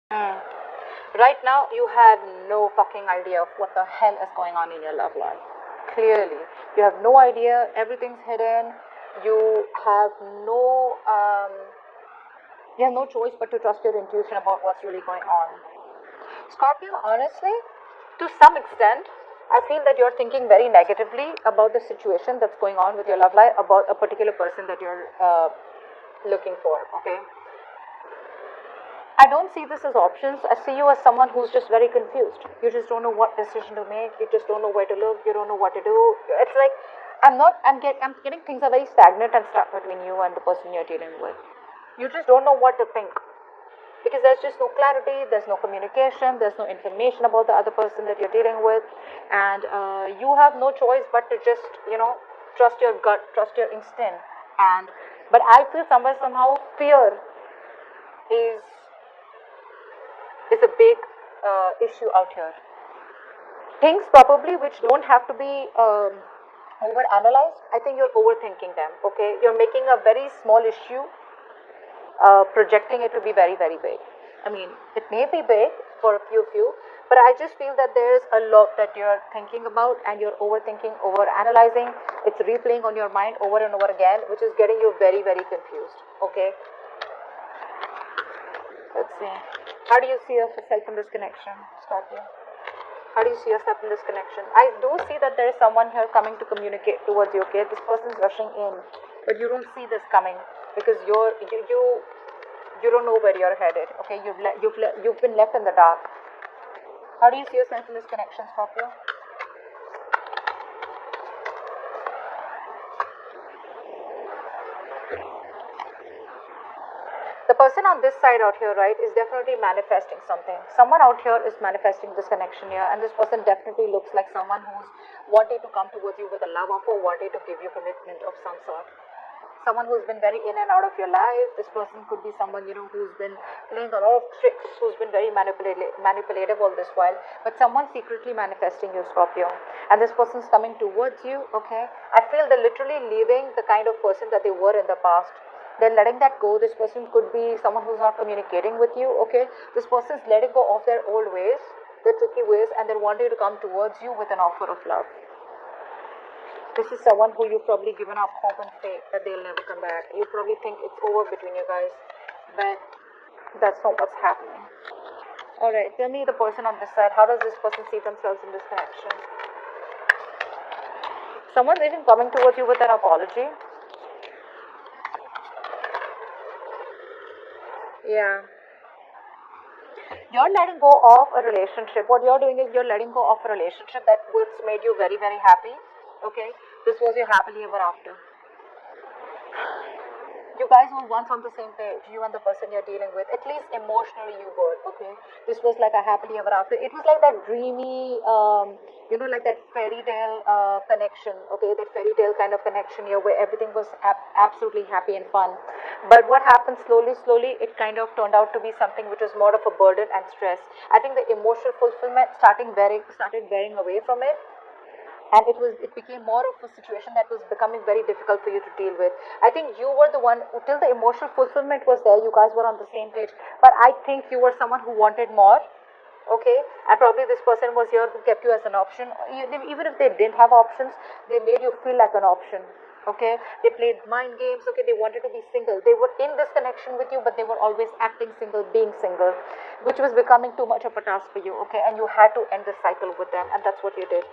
Mm. Right now, you have no fucking idea of what the hell is going on in your love life. Clearly, you have no idea. Everything's hidden. You have no um, you have no choice but to trust your intuition about what's really going on. Scorpio, honestly, to some extent, I feel that you're thinking very negatively about the situation that's going on with your love life, about a particular person that you're looking for. Okay, I don't see this as options. I see you as someone who's just very confused. You just don't know what decision to make. You just don't know where to look. You don't know what to do. It's like I'm not. I'm getting things are very stagnant and stuck between you and the person you're dealing with. You just don't know what to think because there's just no clarity. There's no communication. There's no information about the other person that you're dealing with, and you have no choice but to just trust your gut, trust your instinct, and but I feel somewhere somehow fear is is a big issue out here. Things probably which don't have to be over analyzed, I think you're overthinking them. Okay, you're making a very small issue, projecting it to be very, very big. I mean, it may be big for a few, but I just feel that there's a lot that you're thinking about and you're overthinking, over analyzing. It's replaying on your mind over and over again, which is getting you very, very confused. Okay, let's see. How do you see yourself in this connection, Scorpio? How do you see yourself in this connection? I do see that there is someone here coming to communicate towards you. Okay, this person is rushing in, but you don't see this coming because you don't know where you're headed. Okay, you've been left in the dark. How do you see yourself in this connection, Scorpio? The person on this side out here, right, is definitely manifesting something. Someone out here is manifesting this connection here, and this person definitely looks like someone who's wanting to come towards you with a love offer, wanting to give you commitment of some sort. Someone who's been very in and out of your life. This person could be someone who's been playing a lot of tricks, who's been very manipulative all this while. But someone secretly manifesting you, Scorpio, and this person's coming towards you. Okay, I feel they're literally leaving the kind of person that they were in the past. They're letting that go. This person could be someone who's not communicating with you. Okay, this person's letting go of their old ways, their tricky ways, and they're wanting to come towards you with an offer of love. This is someone who you've probably given up hope and faith that they'll never come back. You probably think it's over between you guys, but that's not what's happening. Alright, tell me the person on this side. How does this person see themselves in this connection? Someone's even coming towards you with an apology. Yeah. You're letting go of a relationship. What you're doing is you're letting go of a relationship that once made you very, very happy. Okay? This was your happily ever after. You guys were once on the same page, you and the person you're dealing with. At least emotionally you were, okay? This was like a happily ever after. It was like that dreamy, like that fairy tale connection, okay? That fairy tale kind of connection here where everything was absolutely happy and fun. But what happened slowly, it kind of turned out to be something which was more of a burden and stress. I think the emotional fulfillment started wearing away from it, and it became more of a situation that was becoming very difficult for you to deal with. I think you were the one, till the emotional fulfillment was there, you guys were on the same page, but I think you were someone who wanted more. Okay, and probably this person was here who kept you as an option. Even if they didn't have options, they made you feel like an option. Okay, they played mind games. Okay, they wanted to be single. They were in this connection with you, but they were always acting single, being single, which was becoming too much of a task for you. Okay, and you had to end the cycle with them, and that's what you did.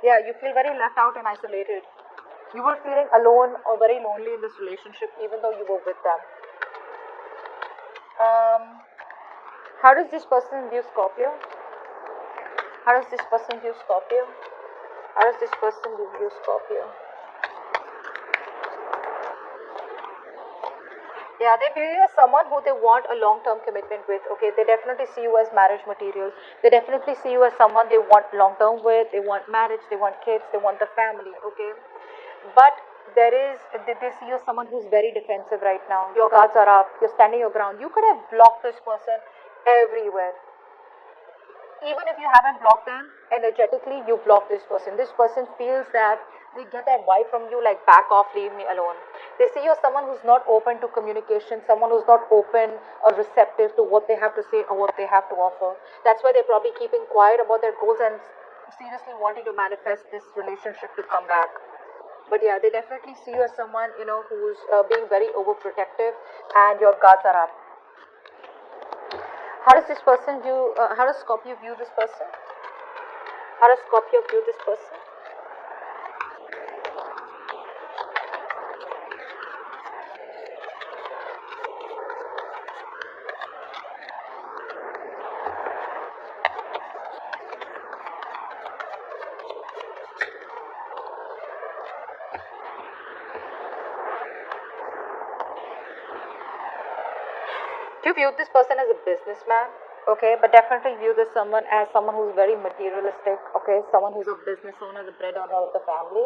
Yeah, you feel very left out and isolated. You were feeling alone or very lonely in this relationship, even though you were with them. Um, how does this person view Scorpio? How does this person view Scorpio? How does this person view Scorpio? Yeah, they view you as someone who they want a long-term commitment with. Okay, they definitely see you as marriage material. They definitely see you as someone they want long-term with. They want marriage. They want kids. They want the family. Okay, but they see you as someone who's very defensive right now. Your guards are up. You're standing your ground. You could have blocked this person everywhere. Even if you haven't blocked them energetically, you block this person. This person feels that they get that vibe from you, like back off, leave me alone. They see you as someone who's not open to communication, someone who's not open or receptive to what they have to say or what they have to offer. That's why they're probably keeping quiet about their goals and seriously wanting to manifest this relationship to come back. But yeah, they definitely see you as someone, who's being very overprotective, and your guards are up. How does this person view? How does Scorpio view this person? How does Scorpio view this person? Do you view this person as a businessman? Okay, but definitely view this someone as someone who's very materialistic. Okay, someone who's a business owner, the bread owner of the family.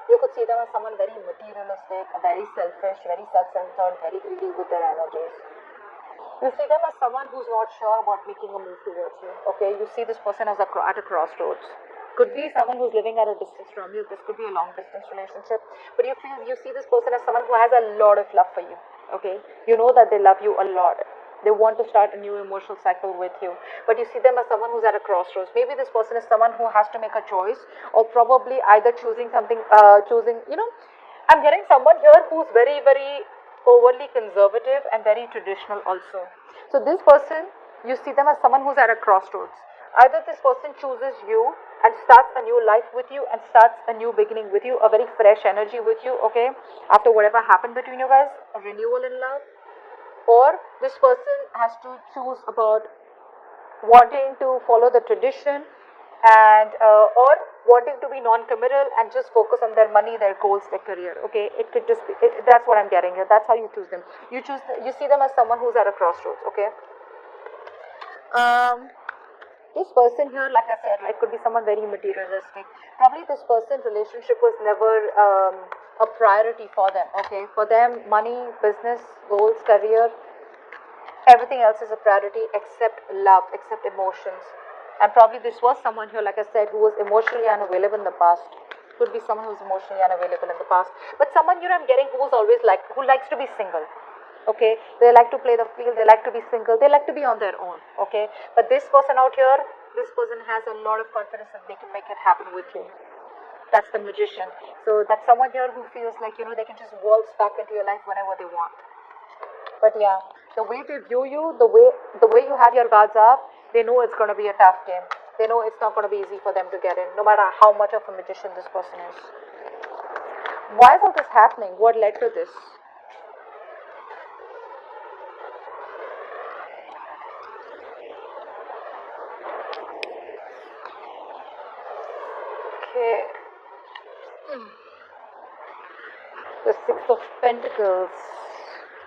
You could see them as someone very materialistic, very selfish, very self-centered, very greedy with their energies. You see them as someone who's not sure about making a move towards you. Okay, you see this person as at a crossroads. Could be someone who's living at a distance from you. This could be a long distance relationship. But you see this person as someone who has a lot of love for you. Okay, you know that they love you a lot. They want to start a new emotional cycle with you. But you see them as someone who's at a crossroads. Maybe this person is someone who has to make a choice, or probably either choosing something, I'm getting someone here who's very, very overly conservative and very traditional also. So this person, you see them as someone who's at a crossroads. Either this person chooses you and starts a new life with you and starts a new beginning with you, a very fresh energy with you, okay, after whatever happened between you guys, a renewal in love. Or this person has to choose about wanting to follow the tradition, and or wanting to be non-committal and just focus on their money, their goals, their career. Okay, it could just be, that's what I'm getting here. That's how you choose them. You see them as someone who's at a crossroads. Okay. This person here, like I said, it could be someone very materialistic. Probably this person's relationship was never a priority for them. Okay, for them, money, business, goals, career, everything else is a priority except love, except emotions. And probably this was someone here, like I said, who was emotionally unavailable in the past. Could be someone who's emotionally unavailable in the past. But someone here I'm getting who's always who likes to be single. Okay, they like to play the field, they like to be single, they like to be on their own. Okay, but this person out here, this person has a lot of confidence that they can make it happen with you. That's the magician. So that's someone here who feels like they can just waltz back into your life whenever they want. But yeah, the way they view you, the way you have your guards up, they know it's going to be a tough game. They know it's not going to be easy for them to get in, no matter how much of a magician this person is. Why is all this happening? What led to this? Okay. The Six of Pentacles.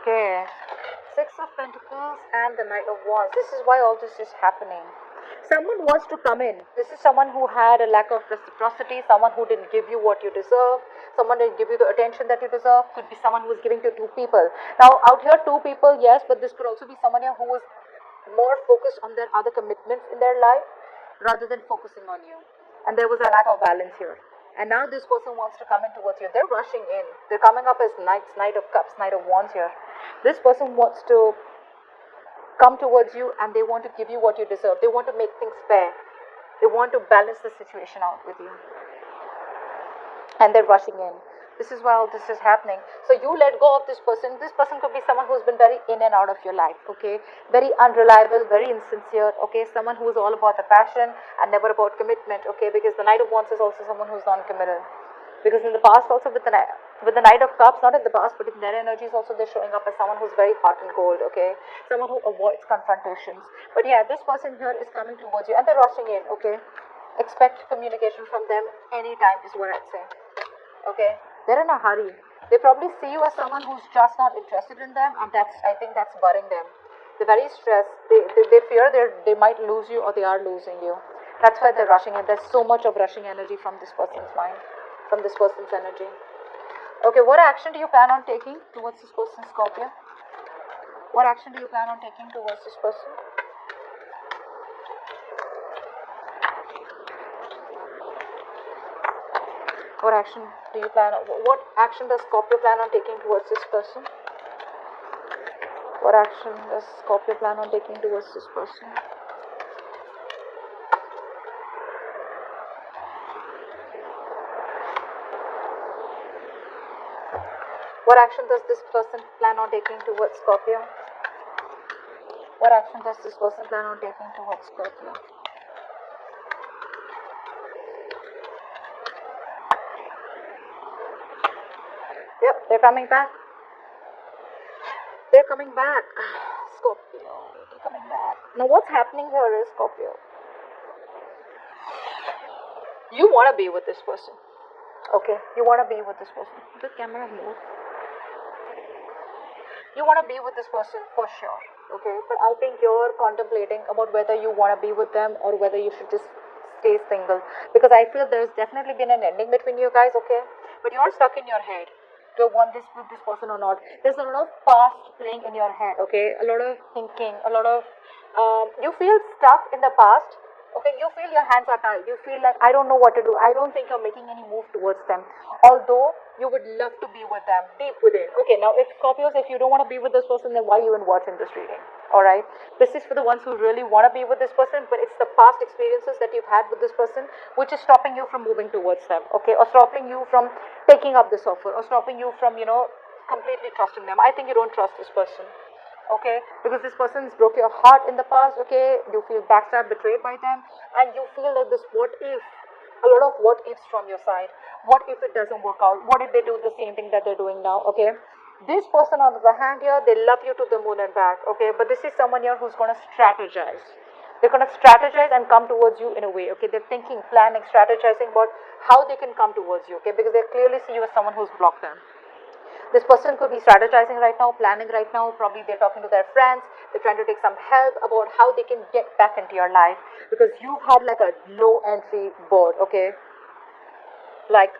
Okay. Six of Pentacles and the Knight of Wands. This is why all this is happening. Someone wants to come in. This is someone who had a lack of reciprocity, someone who didn't give you what you deserve, someone didn't give you the attention that you deserve. Could be someone who is giving to two people. Now, out here, two people, yes, but this could also be someone here who is more focused on their other commitments in their life rather than focusing on you. And there was a lack of balance here. And now this person wants to come in towards you. They're rushing in. They're coming up as knights, Knight of Cups, Knight of Wands here. This person wants to come towards you and they want to give you what you deserve. They want to make things fair. They want to balance the situation out with you. And they're rushing in. This is why all this is happening. So you let go of this person. This person could be someone who's been very in and out of your life, okay? Very unreliable, very insincere, okay? Someone who's all about the passion and never about commitment, okay? Because the Knight of Wands is also someone who's non-committal. Because in the past also with the Knight of Cups, not in the past, but in their energies also they're showing up as someone who's very hot and cold, okay? Someone who avoids confrontations. But yeah, this person here is coming towards you and they're rushing in, okay? Expect communication from them anytime is what I'd say, okay? They're in a hurry. They probably see you as someone who's just not interested in them, and I think that's worrying them. They're very stressed. They fear they might lose you or they are losing you. That's why they're rushing in. There's so much of rushing energy from this person's mind, from this person's energy. Okay, what action do you plan on taking towards this person, Scorpio? What action do you plan on taking towards this person? What action do you plan on? What action does Scorpio plan on taking towards this person? What action does Scorpio plan on taking towards this person? What action does this person plan on taking towards Scorpio? What action does this person plan on taking towards Scorpio? Yep, they're coming back. They're coming back. Scorpio, they're coming back. Now what's happening here is, Scorpio, you want to be with this person. Okay, you want to be with this person. The camera move. You want to be with this person for sure. Okay, but I think you're contemplating about whether you want to be with them or whether you should just stay single, because I feel there's definitely been an ending between you guys. Okay, but you're stuck in your head. Do I want this with this person or not? There's a lot of past playing in your head. Okay, a lot of thinking, a lot of you feel stuck in the past. Okay, you feel your hands are tied. You feel like, I don't know what to do. I don't think you're making any move towards them. Although you would love to be with them deep within. Okay, now if Scorpios, if you don't want to be with this person, then why are you even watching this reading? Alright? This is for the ones who really want to be with this person, but it's the past experiences that you've had with this person which is stopping you from moving towards them. Okay, or stopping you from taking up this offer, or stopping you from, completely trusting them. I think you don't trust this person. Okay, because this person's broke your heart in the past. Okay, you feel backstabbed, betrayed by them, and you feel like this what if, a lot of what ifs from your side. What if it doesn't work out? What if they do the same thing that they're doing now? Okay, this person on the other hand here, they love you to the moon and back. Okay, but this is someone here who's going to strategize. They're going to strategize and come towards you in a way. Okay, they're thinking, planning, strategizing about how they can come towards you. Okay, because they clearly see you as someone who's blocked them. This person could be strategizing right now, planning right now. Probably they're talking to their friends. They're trying to take some help about how they can get back into your life, because you've had like a low entry board. Okay, like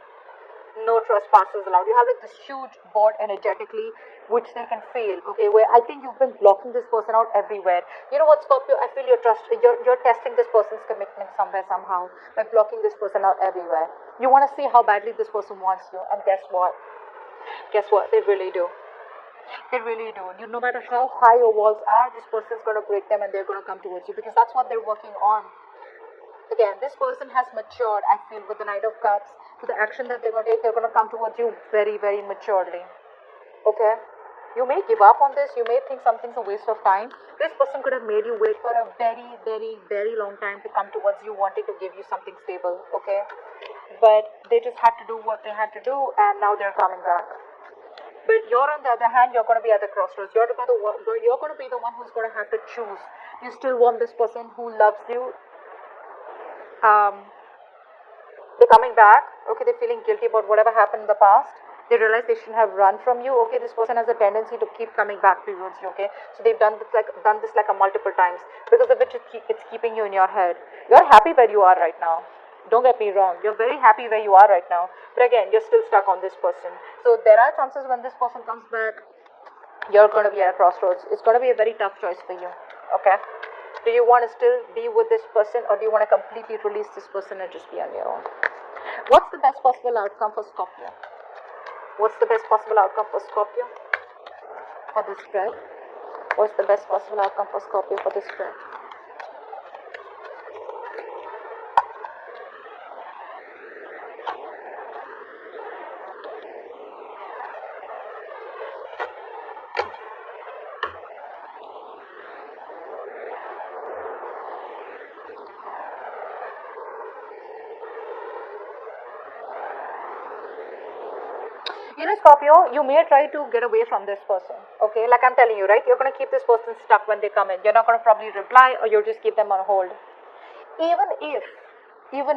no trespassers allowed. You have like this huge board energetically, which they can feel. Okay, where I think you've been blocking this person out everywhere. You know what, Scorpio? I feel you're testing this person's commitment somewhere somehow by blocking this person out everywhere. You want to see how badly this person wants you, and guess what? Guess what? They really do. They really do. No matter how high your walls are, this person's going to break them and they're going to come towards you, because that's what they're working on. Again, this person has matured, I feel, with the Knight of Cups. To the action that they're going to take, they're going to come towards you very, very maturely. Okay? You may give up on this. You may think something's a waste of time. This person could have made you wait for a very, very, very long time to come towards you, wanting to give you something stable. Okay? But they just had to do what they had to do, and now they're coming back. But you're, on the other hand, you're going to be at the crossroads. You're going to be the one who's going to have to choose. You still want this person who loves you. They're coming back. Okay, they're feeling guilty about whatever happened in the past. They realize they shouldn't have run from you. Okay, this person has a tendency to keep coming back towards you. Okay, so they've done this like a multiple times, because of which it's keeping you in your head. You're happy where you are right now. Don't get me wrong, you're very happy where you are right now, but again, you're still stuck on this person. So there are chances when this person comes back, you're going to be at a crossroads. It's going to be a very tough choice for you. Okay, do you want to still be with this person, or do you want to completely release this person and just be on your own? What's the best possible outcome for Scorpio? What's the best possible outcome for Scorpio for this spread? What's the best possible outcome for Scorpio for this spread? Scorpio, you may try to get away from this person. Okay, like I'm telling you, right? You're going to keep this person stuck when they come in. You're not going to probably reply, or you'll just keep them on hold. Even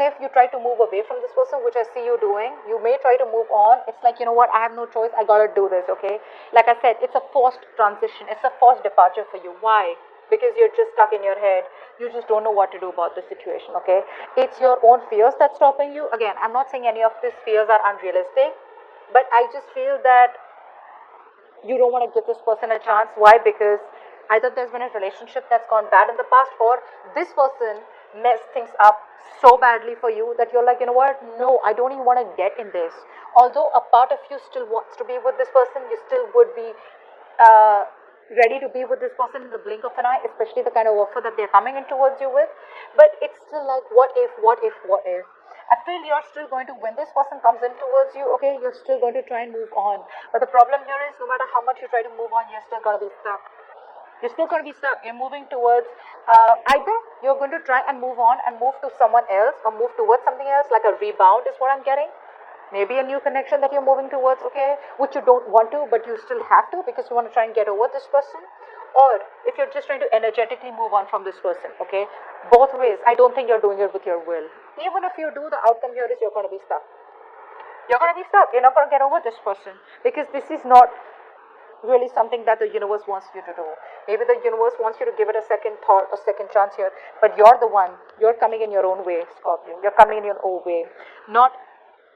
if you try to move away from this person, which I see you doing, you may try to move on. It's like, you know what, I have no choice, I gotta do this. Okay, like I said, it's a forced transition, it's a forced departure for you. Why? Because you're just stuck in your head. You just don't know what to do about the situation. Okay, it's your own fears that's stopping you. Again, I'm not saying any of these fears are unrealistic, but I just feel that you don't want to give this person a chance. Why? Because either there's been a relationship that's gone bad in the past, or this person mess things up so badly for you that you're like, you know what, no, I don't even want to get in this. Although a part of you still wants to be with this person, you still would be uh, ready to be with this person in the blink of an eye, especially the kind of offer that they're coming in towards you with. But it's still like, what if, what if, what if? I feel you're still going to, when this person comes in towards you, okay, you're still going to try and move on. But the problem here is, no matter how much you try to move on, you're still going to be stuck. You're still going to be stuck. You're moving towards either you're going to try and move on and move to someone else or move towards something else, like a rebound is what I'm getting. Maybe a new connection that you're moving towards, okay, which you don't want to, but you still have to because you want to try and get over this person. Or if you're just trying to energetically move on from this person, okay, both ways, I don't think you're doing it with your will. Even if you do, the outcome here is you're going to be stuck. You're going to be stuck. You're not going to get over this person because this is not really something that the universe wants you to do. Maybe the universe wants you to give it a second thought, a second chance here, but you're the one. You're coming in your own way, Scorpio. You're coming in your own way. Not,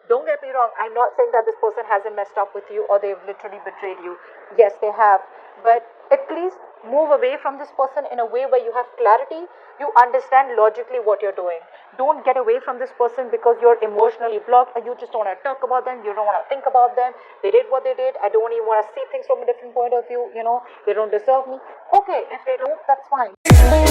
don't get me wrong, I'm not saying that this person hasn't messed up with you or they've literally betrayed you. Yes, they have. But at least move away from this person in a way where you have clarity. You understand logically what you're doing. Don't get away from this person because you're emotionally blocked or you just don't want to talk about them. You don't want to think about them. They did what they did. I don't even want to see things from a different point of view. You know, they don't deserve me. Okay, if they don't, that's fine.